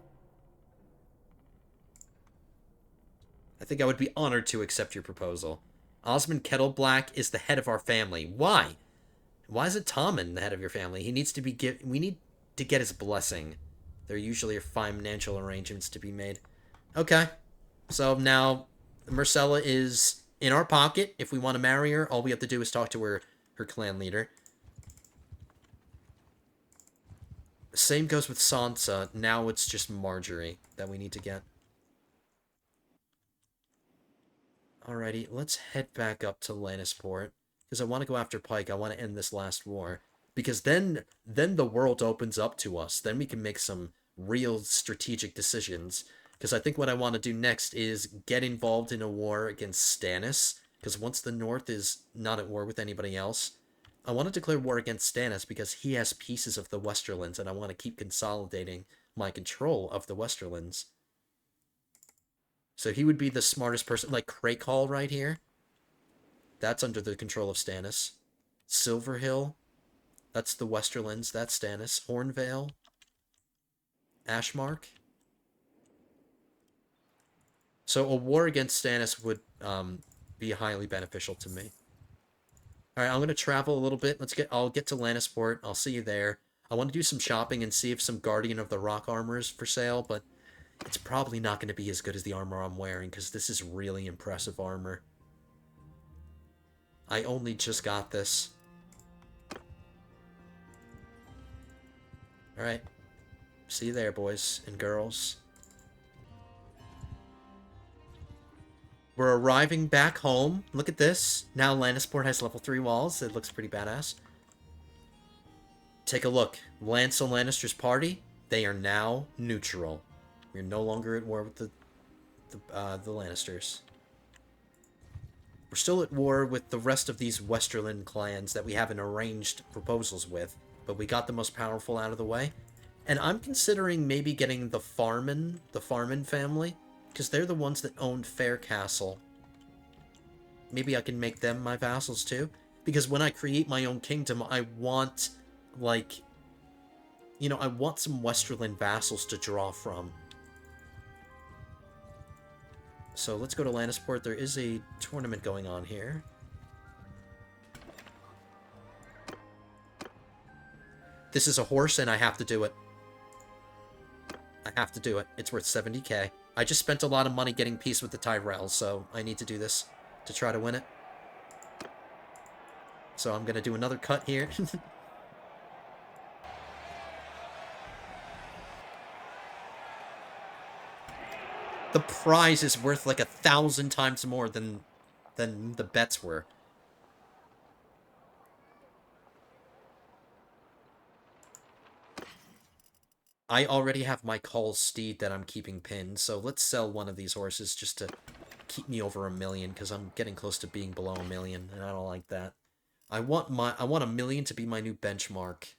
I think I would be honored to accept your proposal. Osmond Kettleblack is the head of our family. Why? Why is it Tommen the head of your family? He needs to be we need to get his blessing. There usually are financial arrangements to be made. Okay. So now Marcella is in our pocket. If we want to marry her, all we have to do is talk to her clan leader. Same goes with Sansa. Now it's just Marjorie that we need to get. Alrighty, let's head back up to Lannisport. Because I want to go after Pike. I want to end this last war. Because then the world opens up to us. Then we can make some real strategic decisions. Because I think what I want to do next is get involved in a war against Stannis. Because once the North is not at war with anybody else, I want to declare war against Stannis because he has pieces of the Westerlands, and I want to keep consolidating my control of the Westerlands. So he would be the smartest person, like Craycall right here. That's under the control of Stannis. Silverhill, that's the Westerlands, that's Stannis. Hornvale, Ashmark. So a war against Stannis would be highly beneficial to me. Alright, I'm going to travel a little bit. I'll get to Lannisport. I'll see you there. I want to do some shopping and see if some Guardian of the Rock armor is for sale, but it's probably not going to be as good as the armor I'm wearing, because this is really impressive armor. I only just got this. Alright. See you there, boys and girls. We're arriving back home. Look at this. Now Lannisport has level 3 walls. It looks pretty badass. Take a look. Lancel Lannister's party, they are now neutral. We're no longer at war with the Lannisters. We're still at war with the rest of these Westerland clans that we haven't arranged proposals with, but we got the most powerful out of the way. And I'm considering maybe getting the Farman family, because they're the ones that owned Fair Castle. Maybe I can make them my vassals too. Because when I create my own kingdom, I want, like, you know, I want some Westerland vassals to draw from. So let's go to Lannisport. There is a tournament going on here. This is a horse, and I have to do it. I have to do it. It's worth 70k. I just spent a lot of money getting peace with the Tyrells, so I need to do this to try to win it. So I'm going to do another cut here. The prize is worth like 1,000 times more than the bets were. I already have my Call steed that I'm keeping pinned, so let's sell one of these horses just to keep me over 1 million, because I'm getting close to being below 1 million, and I don't like that. I want 1 million to be my new benchmark.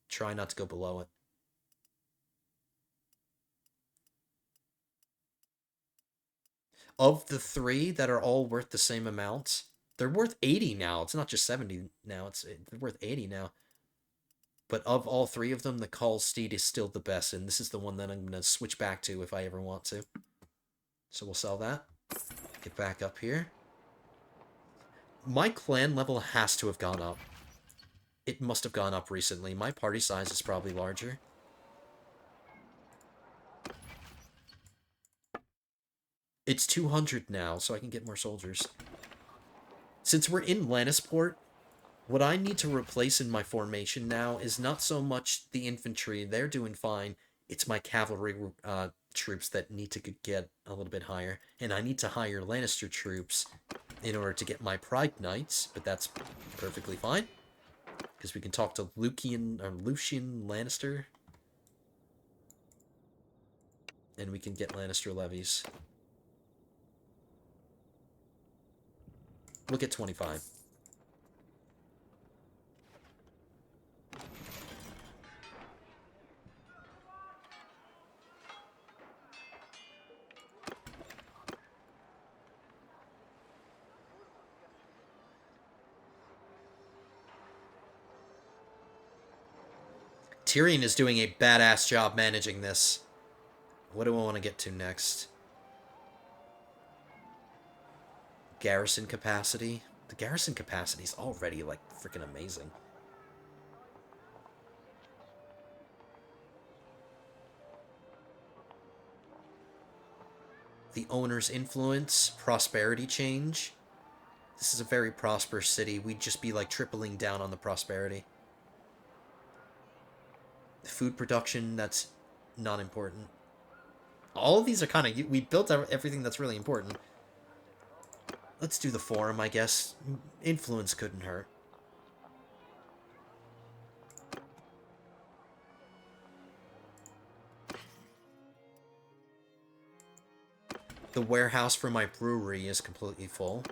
Try not to go below it. Of the 3 that are all worth the same amount, they're worth 80 now. It's not just 70 now. They're worth 80 now. But of all 3 of them, the Call steed is still the best, and this is the one that I'm going to switch back to if I ever want to. So we'll sell that. Get back up here. My clan level has to have gone up. It must have gone up recently. My party size is probably larger. It's 200 now, so I can get more soldiers. Since we're in Lannisport, what I need to replace in my formation now is not so much the infantry. They're doing fine. It's my cavalry troops that need to get a little bit higher. And I need to hire Lannister troops in order to get my Pride Knights, but that's perfectly fine. Because we can talk to Lucian Lannister. and we can get Lannister levies. We'll get 25. Tyrion is doing a badass job managing this. What do I want to get to next? Garrison capacity. The garrison capacity is already, like, freaking amazing. The owner's influence, prosperity change. This is a very prosperous city. We'd just be, like, tripling down on the prosperity. Food production, that's not important. All of these are kind of... We built everything that's really important. Let's do the forum, I guess. Influence couldn't hurt. The warehouse for my brewery is completely full.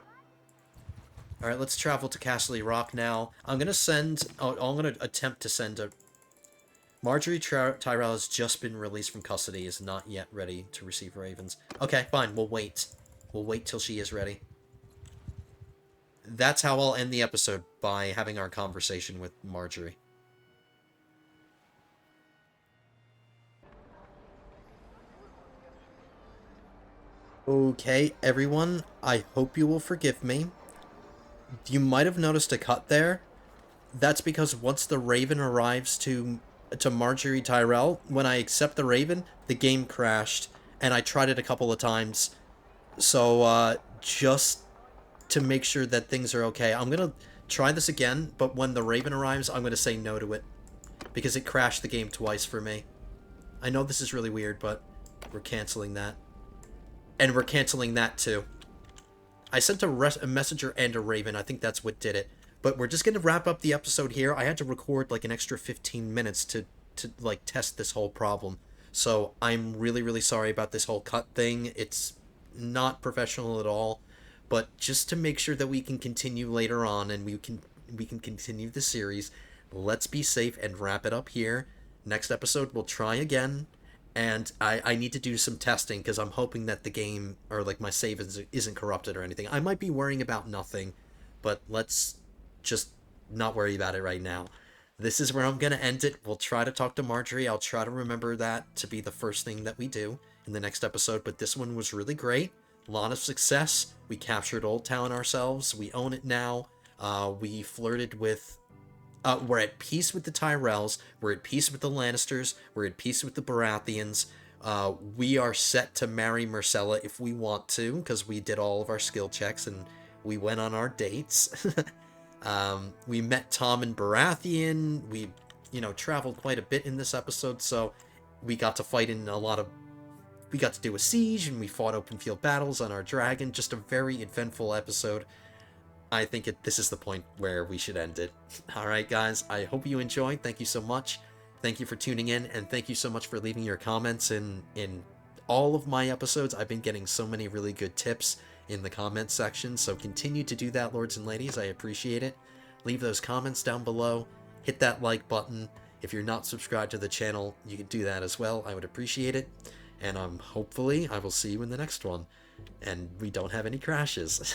Alright, let's travel to Castle Rock now. I'm going to send... I'm going to attempt to send a... Marjorie Tyrell has just been released from custody, is not yet ready to receive ravens. Okay, fine, we'll wait. We'll wait till she is ready. That's how I'll end the episode, by having our conversation with Marjorie. Okay, everyone, I hope you will forgive me. You might have noticed a cut there. That's because once the raven arrives to Marjorie Tyrell, when I accept the raven, the game crashed, and I tried it a couple of times. So, just to make sure that things are okay, I'm gonna try this again, but when the raven arrives, I'm gonna say no to it, because it crashed the game twice for me. I know this is really weird, but we're canceling that. And we're canceling that, too. I sent a messenger and a raven, I think that's what did it. But we're just going to wrap up the episode here. I had to record, like, an extra 15 minutes to like, test this whole problem. So I'm really, really sorry about this whole cut thing. It's not professional at all. But just to make sure that we can continue later on and we can continue the series, let's be safe and wrap it up here. Next episode, we'll try again. And I need to do some testing because I'm hoping that the game, or, like, my save isn't corrupted or anything. I might be worrying about nothing, but let's just not worry about it right now. This is where I'm going to end it. We'll try to talk to Marjorie. I'll try to remember that to be the first thing that we do in the next episode. But this one was really great. A lot of success. We captured Oldtown ourselves. We own it now. We flirted with... we're at peace with the Tyrells. We're at peace with the Lannisters. We're at peace with the Baratheons. We are set to marry Myrcella if we want to, because we did all of our skill checks and we went on our dates. We met Tom and Baratheon. We, traveled quite a bit in this episode, so we got to fight in we got to do a siege, and we fought open field battles on our dragon. Just a very eventful episode. I think this is the point where we should end it. Alright, guys, I hope you enjoyed. Thank you so much. Thank you for tuning in, and thank you so much for leaving your comments in all of my episodes. I've been getting so many really good tips in the comments section, so continue to do that, lords and ladies. I appreciate it. Leave those comments down below. Hit that like button. If you're not subscribed to the channel, you can do that as well. I would appreciate it. And hopefully I will see you in the next one. And we don't have any crashes.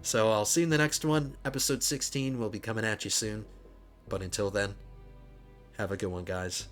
So I'll see you in the next one. Episode 16 will be coming at you soon. But until then, have a good one, guys.